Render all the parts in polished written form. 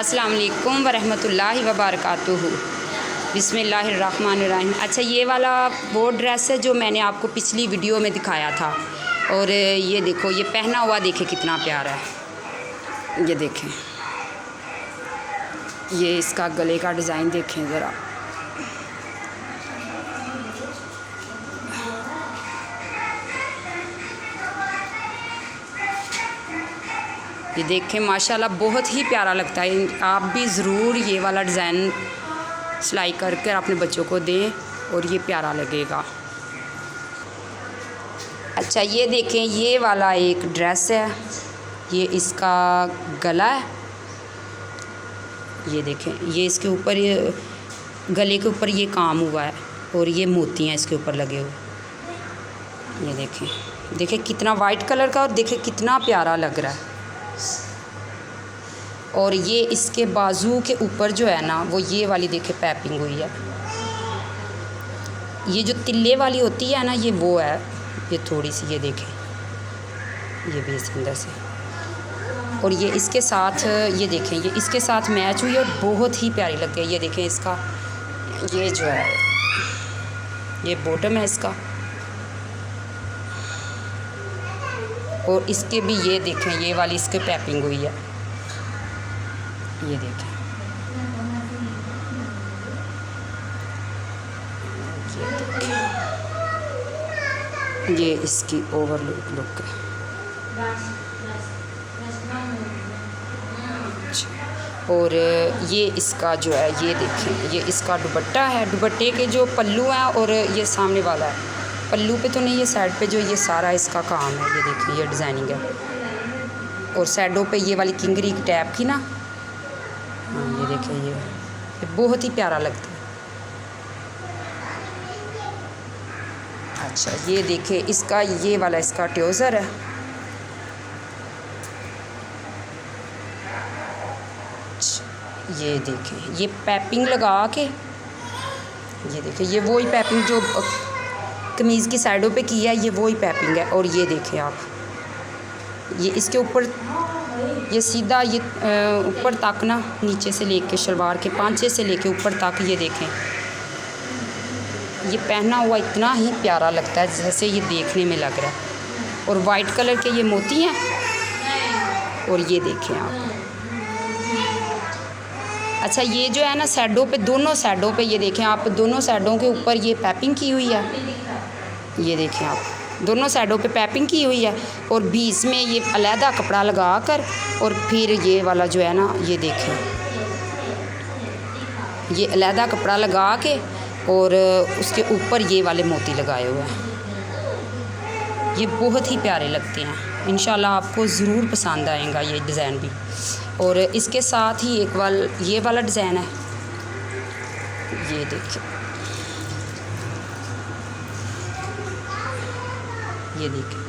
अस्सलाम वालेकुम वरहमतुल्लाहि वबरकातुहू। बिस्मिल्लाहिर्रहमानिर्रहीम। अच्छा, ये वाला वो ड्रेस है जो मैंने आपको पिछली वीडियो में दिखाया था। और ये देखो, ये पहना हुआ देखें कितना प्यारा है। ये देखें, ये इसका गले का डिज़ाइन देखें ज़रा। ये देखें, माशाल्लाह बहुत ही प्यारा लगता है। आप भी ज़रूर ये वाला डिज़ाइन सिलाई करके अपने बच्चों को दें और ये प्यारा लगेगा। अच्छा, ये देखें, ये वाला एक ड्रेस है, ये इसका गला है। ये देखें, ये इसके ऊपर, ये गले के ऊपर ये काम हुआ है और ये मोती हैं इसके ऊपर लगे हुए। ये देखें, देखें कितना वाइट कलर का, और देखें कितना प्यारा लग रहा है। और ये इसके बाजू के ऊपर जो है ना, वो ये वाली देखें पैपिंग हुई है। ये जो तिल्ले वाली होती है ना, ये वो है, ये थोड़ी सी, ये देखें, ये भी इस अंदर से। और ये इसके साथ, ये देखें, ये इसके साथ मैच हुई और बहुत ही प्यारी लग गई। ये देखें, इसका ये जो है, ये बॉटम है इसका, और इसके भी ये देखें, ये वाली इसके पैपिंग हुई है। ये देखें, ये इसकी ओवर लुक है। और ये इसका जो है, ये देखें, ये इसका दुपट्टा है। दुपट्टे के जो पल्लू हैं, और ये सामने वाला है, पल्लू पे तो नहीं, ये साइड पे जो ये सारा इसका काम है। ये देखिए, ये डिज़ाइनिंग है। और साइडों पे ये वाली किंगरी की टैप की ना, हाँ, ये देखिए, ये बहुत ही प्यारा लगता है। अच्छा, ये देखिए, इसका ये वाला इसका ट्राउज़र है। ये देखें, ये पैपिंग लगा के, ये देखें, ये वही पैपिंग जो कमीज़ की साइडों पे की है, ये वही पैपिंग है। और ये देखें आप, ये इसके ऊपर, ये सीधा, ये ऊपर तक ना, नीचे से लेके शलवार के पांचे से लेके ऊपर तक, ये देखें, ये पहना हुआ इतना ही प्यारा लगता है जैसे ये देखने में लग रहा है। और वाइट कलर के ये मोती हैं। और ये देखें आप, अच्छा, ये जो है ना साइडों पे, दोनों साइडों पे, ये देखें आप, दोनों साइडों के ऊपर ये पैपिंग की हुई है। ये देखें आप, दोनों साइडों पे पैपिंग की हुई है। और बीच में ये अलहदा कपड़ा लगा कर, और फिर ये वाला जो है ना, ये देखें, ये अलहदा कपड़ा लगा के, और उसके ऊपर ये वाले मोती लगाए हुए हैं। ये बहुत ही प्यारे लगते हैं। इंशाल्लाह आपको ज़रूर पसंद आएगा ये डिज़ाइन भी। और इसके साथ ही एक ये वाला डिज़ाइन है। ये देखिए, ये देखिए।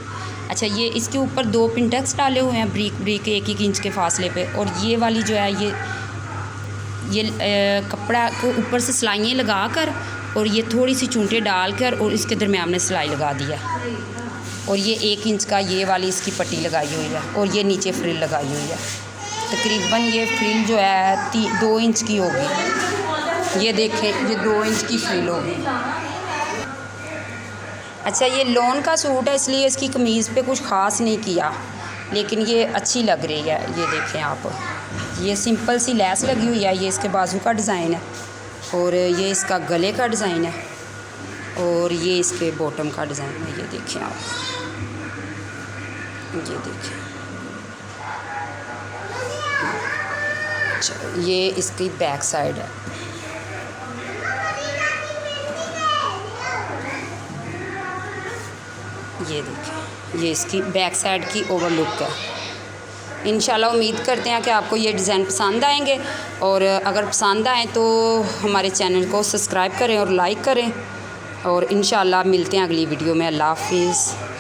अच्छा, ये इसके ऊपर 2 पिंटेक्स डाले हुए हैं ब्रीक ब्रीक 1-1 इंच के फासले पे। और ये वाली जो है, ये कपड़ा को ऊपर से सिलाइयाँ लगा कर, और ये थोड़ी सी चूंटे डाल कर, और इसके दरमियान में सिलाई लगा दिया। और ये 1 इंच का ये वाली इसकी पट्टी लगाई हुई है। और ये नीचे फ्रिल लगाई हुई है। तकरीबन ये फ्रिल जो है 2 इंच की होगी। ये देखें, ये 2 इंच की फ्रिल होगी। अच्छा, ये लॉन का सूट है, इसलिए इसकी कमीज़ पे कुछ ख़ास नहीं किया, लेकिन ये अच्छी लग रही है। ये देखें आप, ये सिंपल सी लैस लगी हुई है। ये इसके बाजू का डिज़ाइन है, और ये इसका गले का डिज़ाइन है, और ये इसके बॉटम का डिज़ाइन है। ये देखें आप, ये देखें। अच्छा, ये इसकी बैक साइड है। ये देखें, ये इसकी बैक साइड की ओवर लुक है। इंशाल्लाह उम्मीद करते हैं कि आपको ये डिज़ाइन पसंद आएंगे। और अगर पसंद आए तो हमारे चैनल को सब्सक्राइब करें और लाइक करें। और इंशाल्लाह मिलते हैं अगली वीडियो में। अल्लाह हाफिज़।